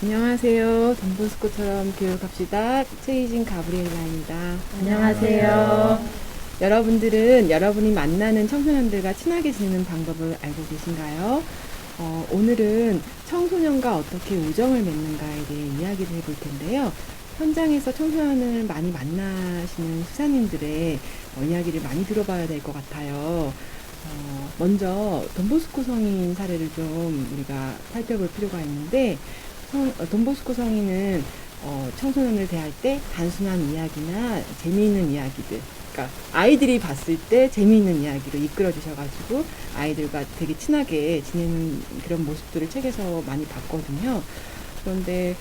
안녕하세요. 돈보스코처럼 교육합시다. 최희진 가브리엘라입니다. 안녕하세요. 여러분들은 여러분이 만나는 청소년들과 친하게 지내는 방법을 알고 계신가요? 오늘은 청소년과 어떻게 우정을 맺는가에 대해 이야기를 해볼 텐데요. 현장에서 청소년을 많이 만나시는 수사님들의 이야기를 많이 들어봐야 될 것 같아요. 먼저 돈보스코 성인 사례를 좀 우리가 살펴볼 필요가 있는데, 돈보스코 성인은 청소년을 대할 때 단순한 이야기나 재미있는 이야기들, 그러니까 아이들이 봤을 때 재미있는 이야기로 이끌어 주셔가지고 아이들과 되게 친하게 지내는 그런 모습들을 책에서 많이 봤거든요. 그런데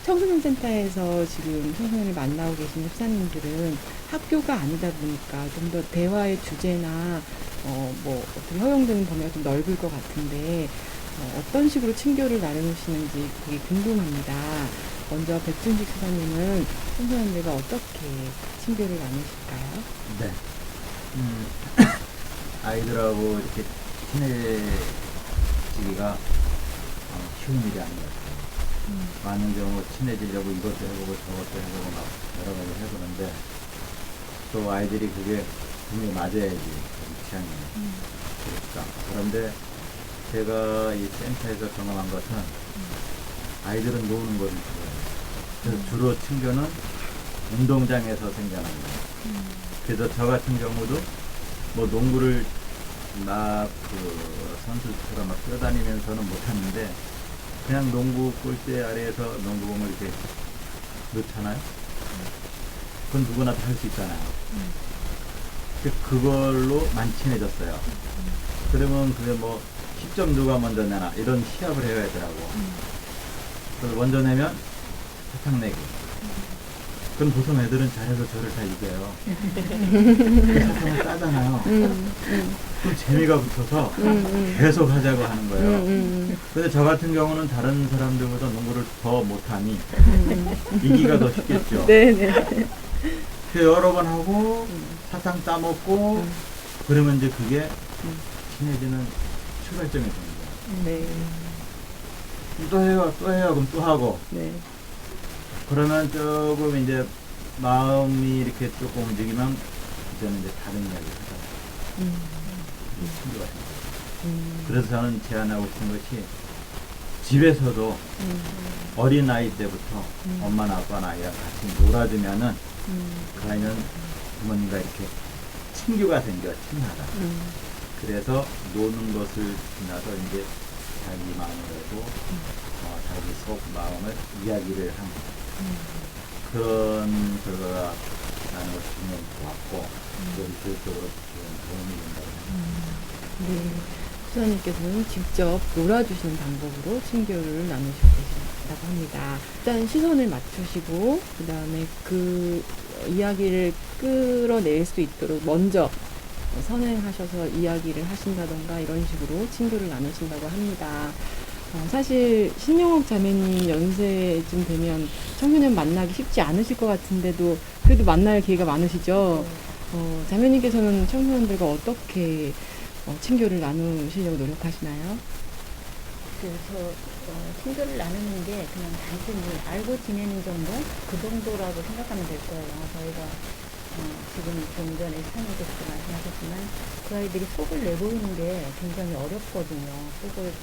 청소년 센터에서 지금 청소년을 만나고 계시는 수사님들은 학교가 아니다 보니까 좀 더 대화의 주제나 어떻게 허용되는 범위가 좀 넓을 것 같은데 어떤 식으로 친교를 나누시는지 되게 궁금합니다. 먼저 백준식 수사님은 청소년들과 어떻게 친교를 나누실까요? 네. 아이들하고 이렇게 친해지기가 쉬운 일이 아닌 것 같아요. 많은 경우 친해지려고 이것도 해보고 저것도 해보고 막 여러 가지 해보는데 또 아이들이 그게 분명히 맞아야지 취향이 그렇죠. 그런데 제가 이 센터에서 경험한 것은 아이들은 노는 것을 좋아해요. 그래서 주로 친교는 운동장에서 생겨납니다. 그래서 저 같은 경우도 뭐 농구를 막 선수처럼 막 뛰어다니면서는 못했는데 그냥 농구 골대 아래에서 농구공을 이렇게 넣잖아요. 그건 누구나 다 할 수 있잖아요. 그걸로 많이 친해졌어요. 그러면 그게 뭐 10점 누가 먼저 내나 이런 시합을 해야 하더라고. 그래서 먼저 내면 사탕 내기. 그럼 보통 애들은 잘해서 저를 다 이겨요. 그 사탕을 따잖아요. 그럼 재미가 붙어서 계속 하자고 하는 거예요. 근데 저 같은 경우는 다른 사람들보다 농구를 더 못하니 이기가 더 쉽겠죠. 네네. 그 여러 번 하고 사탕 따먹고 그러면 이제 그게 친해지는 출발점이 되는 거예요. 네. 또 해요, 또 해요. 그럼 또 하고. 네. 그러면 조금 이제 마음이 이렇게 조금 움직이면 이제는 이제 다른 이야기를 하자. 친구가 생겨요. 그래서 저는 제안하고 싶은 것이 집에서도 어린 아이 때부터 엄마나 아빠나 아이랑 같이 놀아주면은 그 아이는 부모님과 이렇게 친교가 생겨, 친하다. 그래서 노는 것을 지나서 이제 자기 마음을 열고 자기 속 마음을 이야기를 하는 그런 결과가 나는 것이 분명히 좋았고 그건 교육적으로 도움이 된다고 생각합니다. 네. 수사님께서는 직접 놀아주시는 방법으로 친교를 나누시고 계신다고 합니다. 일단 시선을 맞추시고 그 다음에 그 이야기를 끌어낼 수 있도록 먼저 선행하셔서 이야기를 하신다던가 이런 식으로 친교를 나누신다고 합니다. 사실 신영옥 자매님 연세쯤 되면 청소년 만나기 쉽지 않으실 것 같은데도 그래도 만날 기회가 많으시죠? 자매님께서는 청소년들과 어떻게 친교를 나누시려고 노력하시나요? 그래서 친교를 나누는 게 그냥 단순히 알고 지내는 정도? 그 정도라고 생각하면 될 거예요. 저희가 지금 좀 전에 수사님께서도 말씀하셨지만 그 아이들이 속을 내보이는 게 굉장히 어렵거든요. 속을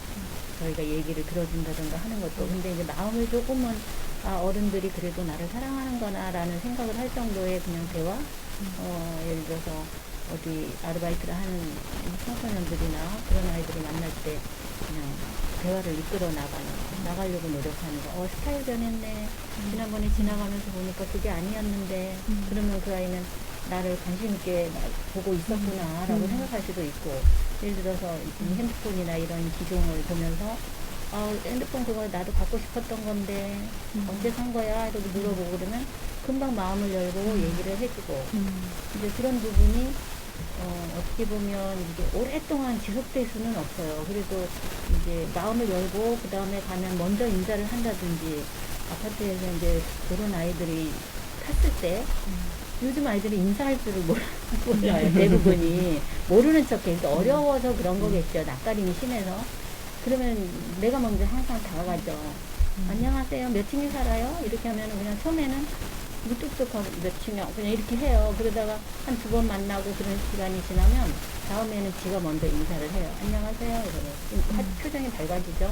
저희가 얘기를 들어준다든가 하는 것도. 근데 이제 마음을 조금은 어른들이 그래도 나를 사랑하는구나 라는 생각을 할 정도의 그냥 대화? 예를 들어서 어디 아르바이트를 하는 청소년들이나 그런 아이들을 만날 때 그냥 대화를 이끌어 나가려고 노력하는 거. 스타일 변했네. 지난번에 지나가면서 보니까 그게 아니었는데, 그러면 그 아이는 나를 관심있게 보고 있었구나, 라고 생각할 수도 있고, 예를 들어서 이 핸드폰이나 이런 기종을 보면서, 핸드폰 그거 나도 갖고 싶었던 건데, 언제 산 거야? 이러고 물어보고 그러면 금방 마음을 열고 얘기를 해주고, 이제 그런 부분이 어떻게 보면 이게 오랫동안 지속될 수는 없어요. 그래도 이제 마음을 열고 그 다음에 가면 먼저 인사를 한다든지 아파트에서 이제 그런 아이들이 탔을 때 요즘 아이들이 인사할 줄을 몰라요. 대부분이 모르는 척해. 그러니까 어려워서 그런 거겠죠. 낯가림이 심해서. 그러면 내가 먼저 항상 다가가죠. 안녕하세요. 몇 층에 살아요? 이렇게 하면은 그냥 처음에는 무뚝뚝하고 몇 층이요. 그냥 이렇게 해요. 그러다가 한 두 번 만나고 그런 시간이 지나면 다음에는 지가 먼저 인사를 해요. 안녕하세요. 이러고 표정이 밝아지죠.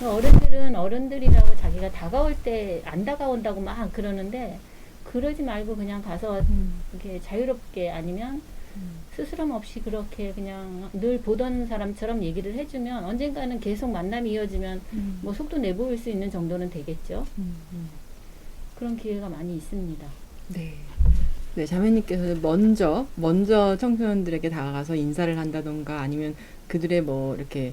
어른들은 어른들이라고 자기가 다가올 때 안 다가온다고 막 그러는데 그러지 말고 그냥 가서 이렇게 자유롭게 아니면 스스럼 없이 그렇게 그냥 늘 보던 사람처럼 얘기를 해주면 언젠가는 계속 만남이 이어지면 뭐 속도 내보일 수 있는 정도는 되겠죠. 그런 기회가 많이 있습니다. 네. 네, 자매님께서는 먼저 청소년들에게 다가가서 인사를 한다던가 아니면 그들의 이렇게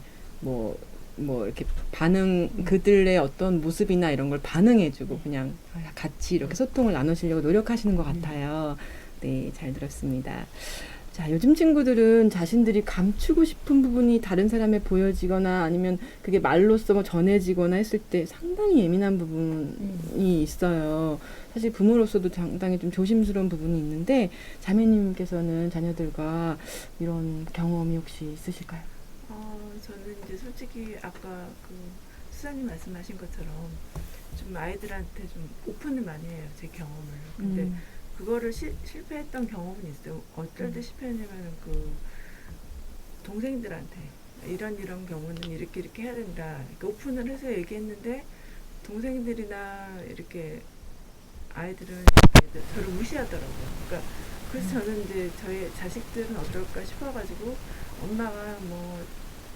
그들의 어떤 모습이나 이런 걸 반응해주고 그냥 같이 이렇게 소통을 나누시려고 노력하시는 것 같아요. 네, 잘 들었습니다. 자, 요즘 친구들은 자신들이 감추고 싶은 부분이 다른 사람에 보여지거나 아니면 그게 말로써 전해지거나 했을 때 상당히 예민한 부분이 있어요. 사실 부모로서도 상당히 좀 조심스러운 부분이 있는데 자매님께서는 자녀들과 이런 경험이 혹시 있으실까요? 저는 이제 솔직히 아까 그 수사님 말씀하신 것처럼 좀 아이들한테 좀 오픈을 많이 해요. 제 경험을. 근데 그거를 실패했던 경험은 있어요. 어떨 때 실패했냐면 그 동생들한테 이런 경우는 이렇게 해야 된다. 그러니까 오픈을 해서 얘기했는데 동생들이나 이렇게 아이들은 이렇게 저를 무시하더라고요. 그러니까 그래서 저는 이제 저희 자식들은 어떨까 싶어가지고 엄마가 뭐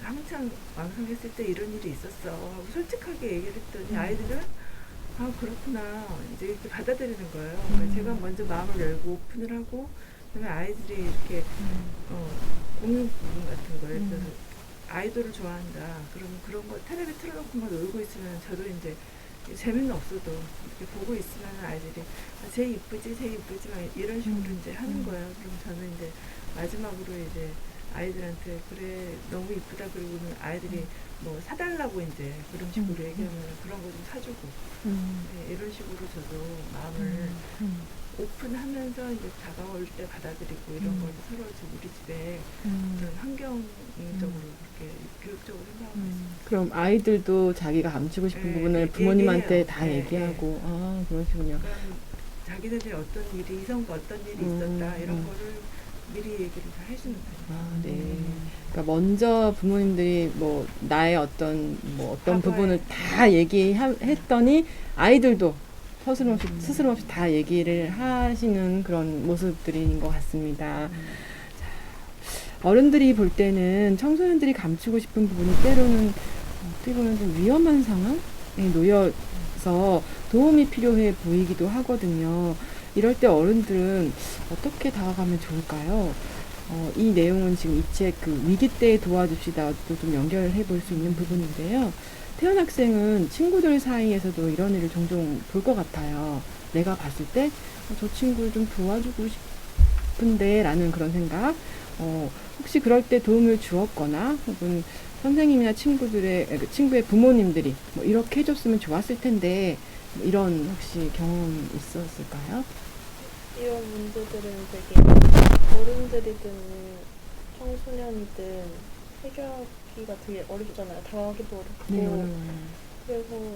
한창 왕성했을 때 이런 일이 있었어 하고 솔직하게 얘기를 했더니 아이들은 아 그렇구나 이제 이렇게 받아들이는 거예요. 그러니까 제가 먼저 마음을 열고 오픈을 하고 그다음에 아이들이 이렇게 공유 부분 같은 거에 있어서 아이돌을 좋아한다. 그러면 그런 거 텔레비 틀어놓고 막 놀고 있으면 저도 이제 재미는 없어도 이렇게 보고 있으면 아이들이 아, 쟤 이쁘지 막 이런 식으로 이제 하는 거예요. 그럼 저는 이제 마지막으로 이제 아이들한테 그래 너무 이쁘다 그러고는 아이들이 뭐 사달라고 이제 그런 식으로 얘기하면 그런 거 좀 사주고 네, 이런 식으로 저도 마음을 오픈하면서 이제 다가올 때 받아들이고 이런 걸 서로 우리 집에 그런 환경적으로 그렇게 교육적으로 생각하고 있습니다. 그럼 아이들도 자기가 감추고 싶은 부분을 부모님한테 다 얘기하고 아 그러시군요. 그럼 자기네들이 어떤 일이 이성과 어떤 일이 있었다 이런 거를 미리 얘기를 다 해주는 거예요. 아, 네. 그러니까 먼저 부모님들이 나의 어떤 부분을 다 얘기했더니 아이들도 스스럼 없이 다 얘기를 하시는 그런 모습들인 것 같습니다. 자, 어른들이 볼 때는 청소년들이 감추고 싶은 부분이 때로는 어떻게 보면 좀 위험한 상황에 놓여서 도움이 필요해 보이기도 하거든요. 이럴 때 어른들은 어떻게 다가가면 좋을까요? 이 내용은 지금 이 책 위기 때 도와줍시다도 좀 연결해 볼 수 있는 부분인데요. 태연 학생은 친구들 사이에서도 이런 일을 종종 볼 것 같아요. 내가 봤을 때 저 친구를 좀 도와주고 싶은데 라는 그런 생각. 혹시 그럴 때 도움을 주었거나 혹은 선생님이나 친구의 부모님들이 이렇게 해줬으면 좋았을 텐데 이런 혹시 경험 있었을까요? 이런 문제들은 되게 어른들이든 청소년이든 해결하기가 되게 어렵잖아요. 다가가기도 어렵고. 네, 어려워요. 그래서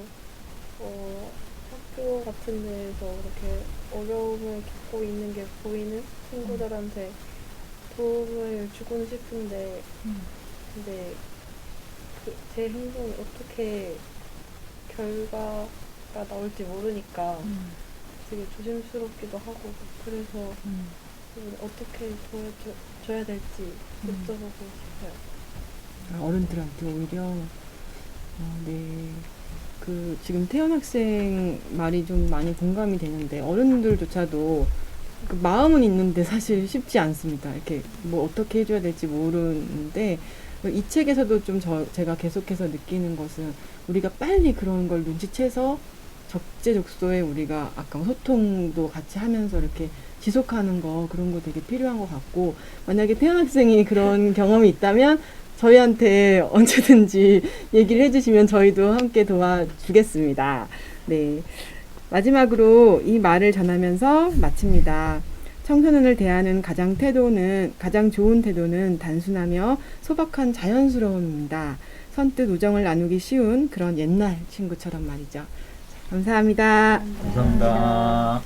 학교 같은 데에서 그렇게 어려움을 겪고 있는 게 보이는 친구들한테 도움을 주고는 싶은데 근데 제 행동이 어떻게 결과가 나올지 모르니까 되게 조심스럽기도 하고 그래서 어떻게 도와줘야 될지 여쭤보고 싶어요. 어른들한테 오히려 네. 지금 태연 학생 말이 좀 많이 공감이 되는데 어른들조차도 마음은 있는데 사실 쉽지 않습니다. 이렇게 어떻게 해줘야 될지 모르는데 이 책에서도 좀 제가 계속해서 느끼는 것은 우리가 빨리 그런 걸 눈치채서 적재적소에 우리가 아까 소통도 같이 하면서 이렇게 지속하는 그런 거 되게 필요한 것 같고 만약에 태연 학생이 그런 경험이 있다면 저희한테 언제든지 얘기를 해주시면 저희도 함께 도와주겠습니다. 네. 마지막으로 이 말을 전하면서 마칩니다. 청소년을 대하는 가장 좋은 태도는 단순하며 소박한 자연스러움입니다. 선뜻 우정을 나누기 쉬운 그런 옛날 친구처럼 말이죠. 감사합니다. 감사합니다.